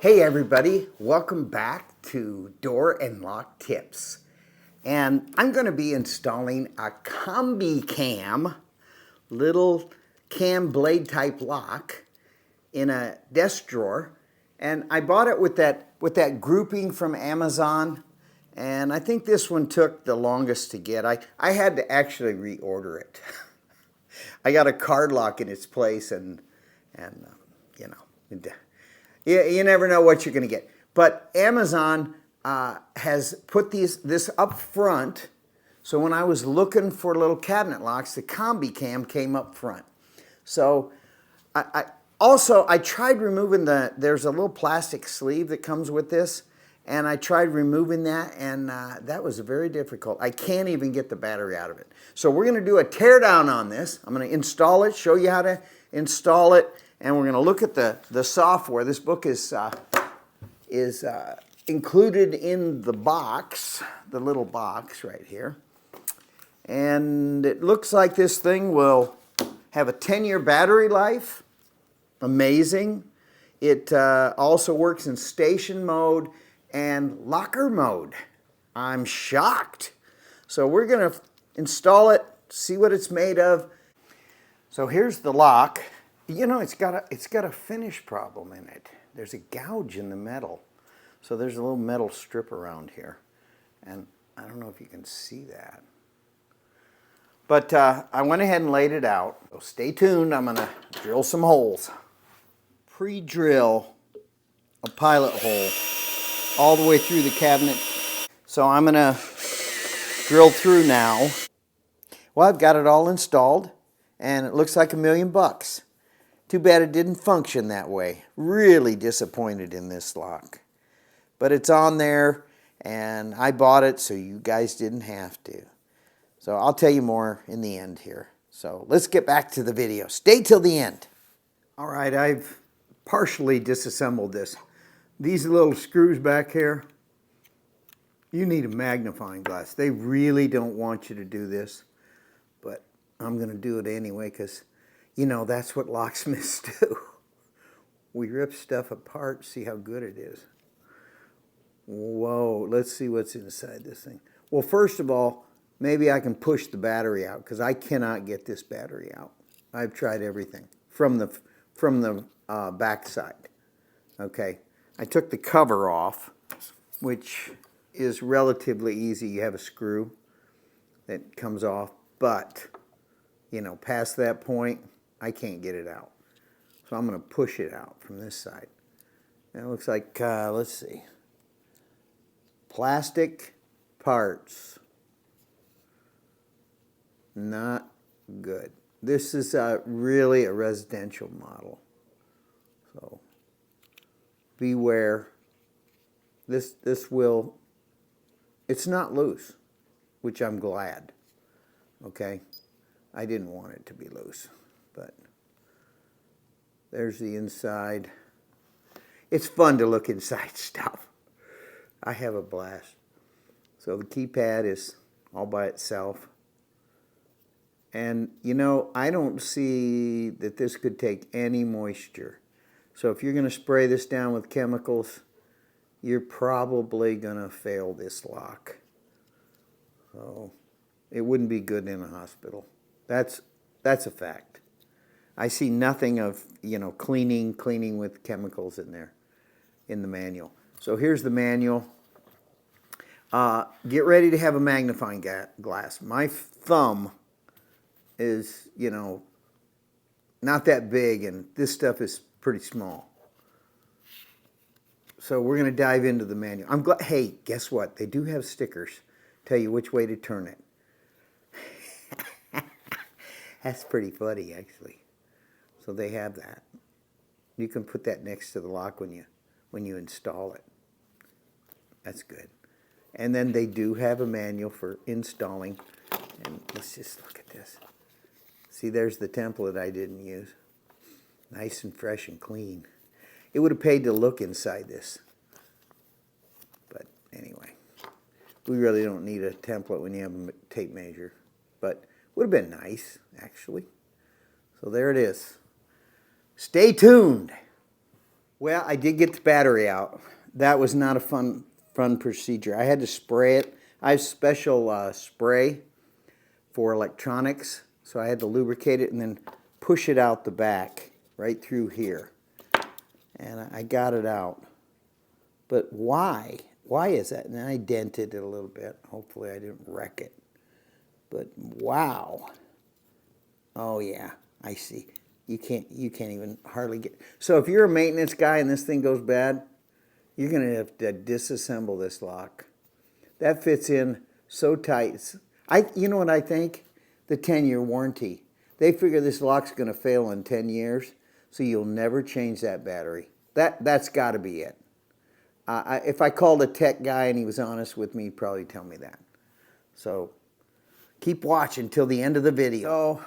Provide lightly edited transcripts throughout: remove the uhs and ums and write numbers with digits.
Hey everybody, welcome back to Door and Lock Tips. And I'm going to be installing a Combi-cam, little cam blade type lock in a desk drawer. And I bought it with that grouping from Amazon. And I think this one took the longest to get. I had to actually reorder it. I got a card lock in its place and you know, you never know what you're going to get. But Amazon has put this up front. So when I was looking for little cabinet locks, the Combi-cam came up front. So I tried removing there's a little plastic sleeve that comes with this. And I tried removing that, and that was very difficult. I can't even get the battery out of it. So we're going to do a teardown on this. I'm going to install it, show you how to install it, and we're going to look at the software. This book is included in the box, the little box right here. And it looks like this thing will have a 10-year battery life. Amazing. It also works in station mode and locker mode. I'm shocked. So we're going to install it, see what it's made of. So here's the lock. You know, it's got a finish problem in it. There's a gouge in the metal. So there's a little metal strip around here. And I don't know if you can see that. But I went ahead and laid it out. So stay tuned. I'm going to drill some holes. Pre-drill a pilot hole all the way through the cabinet. So I'm going to drill through now. Well, I've got it all installed, and it looks like $1,000,000. Too bad it didn't function that way. Really disappointed in this lock. But it's on there, and I bought it so you guys didn't have to. So I'll tell you more in the end here. So let's get back to the video. Stay till the end. All right, I've partially disassembled this. These little screws back here, you need a magnifying glass. They really don't want you to do this, but I'm going to do it anyway because, you know, that's what locksmiths do. We rip stuff apart, see how good it is. Whoa, let's see what's inside this thing. Well, first of all, maybe I can push the battery out because I cannot get this battery out. I've tried everything from the back side. Okay. I took the cover off, which is relatively easy. You have a screw that comes off, but, you know, past that point, I can't get it out. So I'm going to push it out from this side. And it looks like, let's see, plastic parts. Not good. This is really a residential model. So beware. This will, it's not loose, which I'm glad. Okay, I didn't want it to be loose, but there's the inside. It's fun to look inside stuff. I have a blast. So the keypad is all by itself. And you know, I don't see that this could take any moisture. So if you're going to spray this down with chemicals, you're probably going to fail this lock. So it wouldn't be good in a hospital. That's a fact. I see nothing of, you know, cleaning with chemicals in there in the manual. So here's the manual. Get ready to have a magnifying glass. My thumb is, you know, not that big, and this stuff is pretty small. So we're going to dive into the manual. I'm glad. Hey, guess what? They do have stickers. Tell you which way to turn it. That's pretty funny, actually. So they have that. You can put that next to the lock when you install it. That's good. And then they do have a manual for installing. And let's just look at this. See, there's the template I didn't use. Nice and fresh and clean. It would have paid to look inside this. But anyway, we really don't need a template when you have a tape measure. But it would have been nice, actually. So there it is. Stay tuned. Well, I did get the battery out. That was not a fun procedure. I had to spray it. I have special spray for electronics, so I had to lubricate it and then push it out the back right through here. And I got it out. But why? Why is that? And I dented it a little bit. Hopefully I didn't wreck it. But wow. Oh yeah, I see. You can't even hardly get. So if you're a maintenance guy and this thing goes bad, you're gonna have to disassemble this lock. That fits in so tight. You know what I think? The 10-year warranty. They figure this lock's gonna fail in 10 years, so you'll never change that battery. That's got to be it. If I called a tech guy and he was honest with me, he'd probably tell me that. So keep watching till the end of the video. So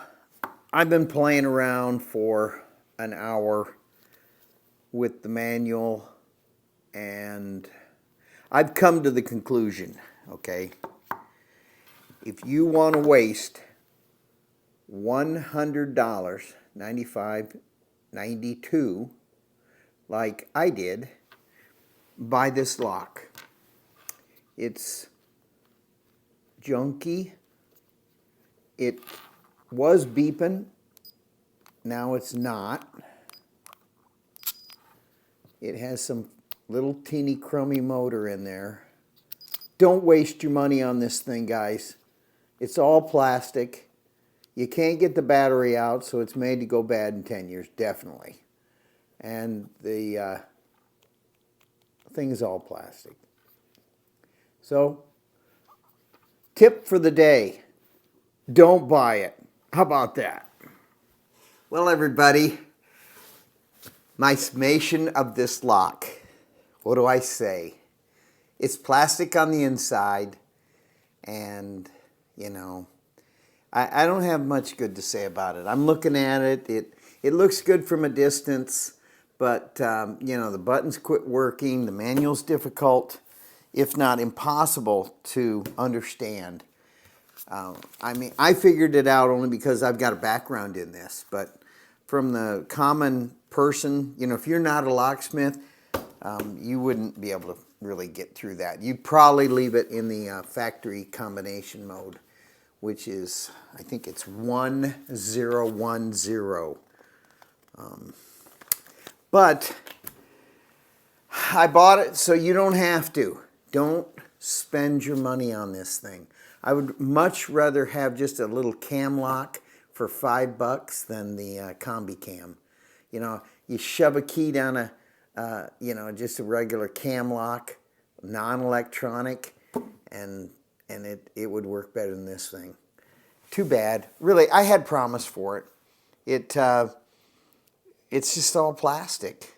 I've been playing around for an hour with the manual, and I've come to the conclusion, okay, if you want to waste $100, $95, $92, like I did, buy this lock. It's junky. It was beeping. Now it's not. It has some little teeny crummy motor in there. Don't waste your money on this thing, guys. It's all plastic. You can't get the battery out, so it's made to go bad in 10 years, definitely. And the thing is all plastic. So, tip for the day. Don't buy it. How about that? Well, everybody, my summation of this lock. What do I say? It's plastic on the inside, and, you know, I don't have much good to say about it. I'm looking at it. It looks good from a distance, but, you know, the buttons quit working. The manual's difficult, if not impossible, to understand. I mean, I figured it out only because I've got a background in this, but from the common person, you know, if you're not a locksmith, you wouldn't be able to really get through that. You'd probably leave it in the factory combination mode, which is, I think it's 1010. But I bought it so you don't have to. Don't spend your money on this thing. I would much rather have just a little cam lock for $5 than the Combi-cam. You know, you shove a key down a, you know, just a regular cam lock, non-electronic, and it would work better than this thing. Too bad. Really, I had promise for it. It's just all plastic.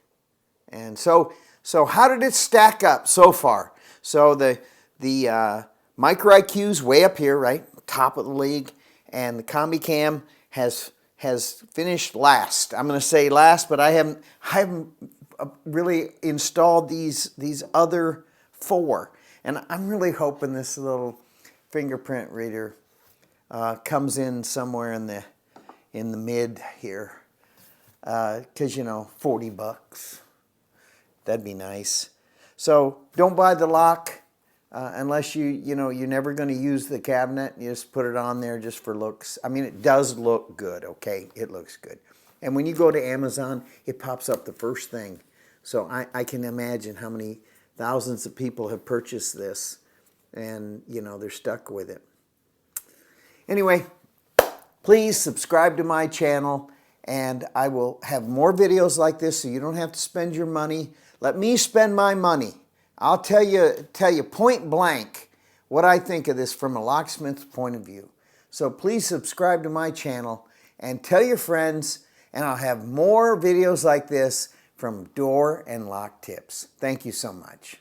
And so how did it stack up so far? So the Micro IQ's way up here, right? Top of the league. And the Combi-cam has finished last. I'm going to say last, but I haven't really installed these other 4. And I'm really hoping this little fingerprint reader comes in somewhere in the mid here. Because, you know, $40. That'd be nice. So don't buy the lock unless you know, you're never going to use the cabinet. You just put it on there just for looks. I mean, it does look good, okay? It looks good. And when you go to Amazon, it pops up the first thing. So I can imagine how many thousands of people have purchased this and, you know, they're stuck with it. Anyway, please subscribe to my channel, and I will have more videos like this so you don't have to spend your money. Let me spend my money. I'll tell you point blank what I think of this from a locksmith's point of view. So please subscribe to my channel and tell your friends, and I'll have more videos like this from door and lock tips. Thank you so much.